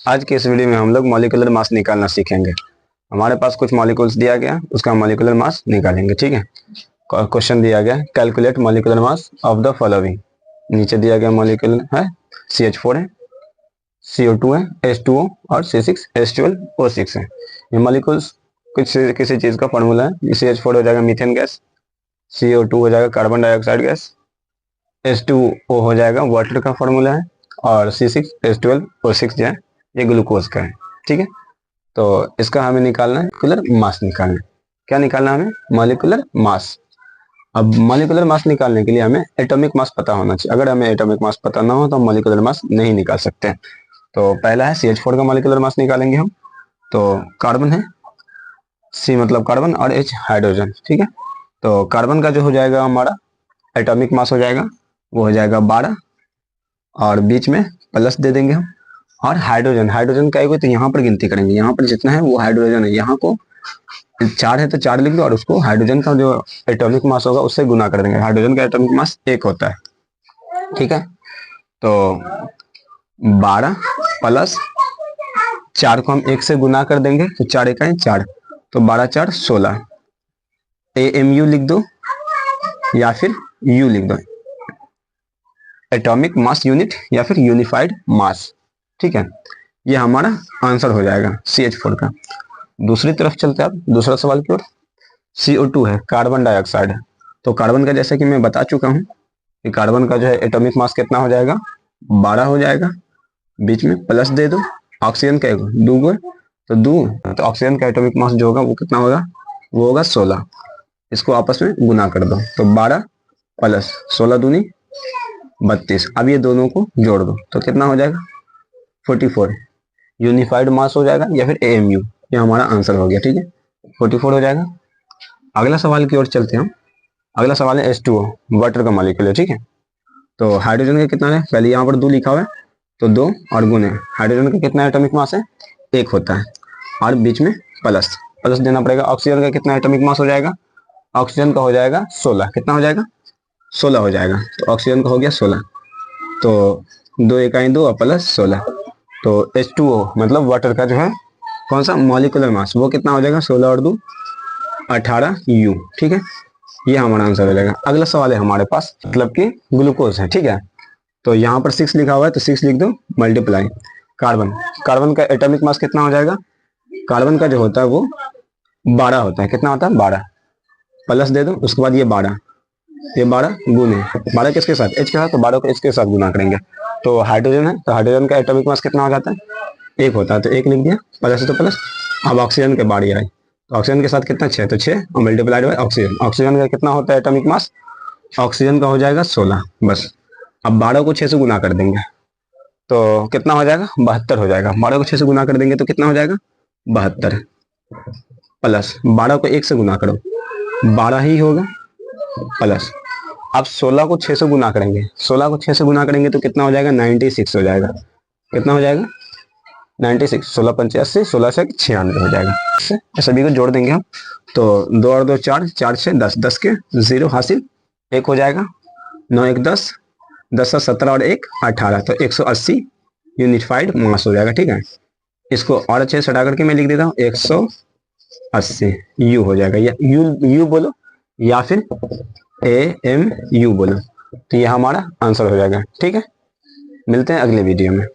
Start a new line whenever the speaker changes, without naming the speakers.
आज के इस वीडियो में हम लोग मॉलिक्यूलर मास निकालना सीखेंगे। हमारे पास कुछ मॉलिक्यूल्स दिया गया, उसका मॉलिक्यूलर मास निकालेंगे। ठीक है, क्वेश्चन दिया गया calculate molecular mass of the following. नीचे दिया गया मॉलिक्यूल है CH4 है, CO2 है, H2O और C6H12O6 है। ये मॉलिक्यूल्स किसी चीज का फॉर्मूला है। CH4 हो जाएगा मीथेन गैस, CO2 हो जाएगा कार्बन डाइऑक्साइड गैस, H2O हो जाएगा वाटर का फॉर्मूला है और C6H12O6 जो है ये ग्लूकोज का है। ठीक है, तो इसका हमें निकालना है मॉलिक्यूलर मास निकालना है। क्या निकालना है हमें? Molecular mass. अब मॉलिक्यूलर मास निकालने के लिए हमें एटॉमिक मास पता होना चाहिए। अगर हमें एटॉमिक मास पता ना हो तो हम मॉलिक्यूलर मास नहीं निकाल सकते। तो पहला है CH4 का मॉलिक्यूलर मास निकालेंगे हम। तो कार्बन है, C मतलब कार्बन और H हाइड्रोजन। ठीक है, तो कार्बन का जो हो जाएगा हमारा एटॉमिक मास हो जाएगा वो हो जाएगा 12 और बीच में प्लस दे देंगे हम। और हाइड्रोजन का एक तो यहाँ पर गिनती करेंगे, यहाँ पर जितना है वो हाइड्रोजन है, यहाँ को 4 है तो 4 लिख दो और उसको हाइड्रोजन का जो एटॉमिक मास होगा उससे गुना कर देंगे। हाइड्रोजन का एटॉमिक मास 1 होता है। ठीक है, तो 12 प्लस 4 को हम 1 से गुना कर देंगे तो 4 इकाई 4, तो 12 4 16। AMU लिख दो या फिर U लिख दो, एटॉमिक मास यूनिट या फिर यूनिफाइड मास। ठीक है, ये हमारा आंसर हो जाएगा CH4 का। दूसरी तरफ चलते हैं, आप दूसरा सवाल की ओर। CO2 है, कार्बन डाइऑक्साइड है। तो कार्बन का जैसे कि मैं बता चुका हूं कि कार्बन का जो है एटॉमिक मास कितना हो जाएगा 12 हो जाएगा, बीच में प्लस दे दो। ऑक्सीजन का 2 है तो 2, तो ऑक्सीजन का एटॉमिक मास जो होगा वो कितना होगा, वो होगा 16। इसको आपस में गुना कर दो तो 12 प्लस 16 दूनी 32। अब ये दोनों को जोड़ दो तो कितना हो जाएगा 44। यूनिफाइड मास हो जाएगा या फिर AMU, ये हमारा आंसर हो गया। ठीक है, 44 हो जाएगा। अगला सवाल की ओर चलते हैं हम। अगला सवाल है H2O, वाटर का मॉलिक्यूल है। ठीक है, तो हाइड्रोजन का कितना है, पहले यहाँ पर 2 लिखा हुआ है तो 2 और गुने हाइड्रोजन का कितना एटॉमिक मास है 1 होता है और बीच में प्लस प्लस देना पड़ेगा। ऑक्सीजन का कितना एटॉमिक मास हो जाएगा, ऑक्सीजन का हो जाएगा 16। कितना हो जाएगा 16 हो जाएगा, तो ऑक्सीजन का हो गया 16, तो 2 इकाई 2 और प्लस 16, तो H2O मतलब वाटर का जो है कौन सा मॉलिक्यूलर मास वो कितना हो जाएगा 16 और 2 18 U। ठीक है, ये हमारा आंसर हो जाएगा। अगला सवाल है हमारे पास मतलब कि ग्लूकोज है। ठीक है, तो यहाँ पर 6 लिखा हुआ है तो 6 लिख दो मल्टीप्लाई कार्बन का एटॉमिक मास कितना हो जाएगा, कार्बन का जो होता है वो 12 होता है। कितना होता है 12, प्लस दे दो उसके बाद ये 12 गुने 12 किसके साथ H के साथ, तो 12 को H के साथ गुना करेंगे तो हाइड्रोजन है, तो हाइड्रोजन का एटॉमिक मास कितना हो जाता है 1 होता है, तो 1 लिख दिया, प्लस है तो प्लस। अब ऑक्सीजन के बारी आई तो ऑक्सीजन के साथ कितना 6, तो 6 और मल्टीप्लाइड बाय ऑक्सीजन का कितना होता है एटॉमिक मास, ऑक्सीजन का हो जाएगा 16 बस। अब 12 को 6 से गुना कर देंगे तो कितना हो जाएगा 72 हो जाएगा। 12 को 6 से गुना कर देंगे तो कितना हो जाएगा 72, प्लस 12 को 1 से गुना करो 12 ही होगा, प्लस अब 16 को 6 से गुना करेंगे, 16 को 6 से गुना करेंगे तो कितना हो जाएगा 96 हो जाएगा। कितना हो जाएगा 96, 16 85, 16 से 96 हो जाएगा। सभी को जोड़ देंगे हम तो 2 और 2 4, 4 6 10, 10 के 0 हासिल 1 हो जाएगा, 9 1 10, 10 से 17 और 1 18, तो 180 यूनिफाइड मास हो जाएगा। ठीक है, इसको और अच्छे से हटा करके मैं लिख देता हूँ 180 U हो जाएगा, या U बोलो या फिर AMU बोलो, तो ये हमारा आंसर हो जाएगा। ठीक है, मिलते हैं अगले वीडियो में।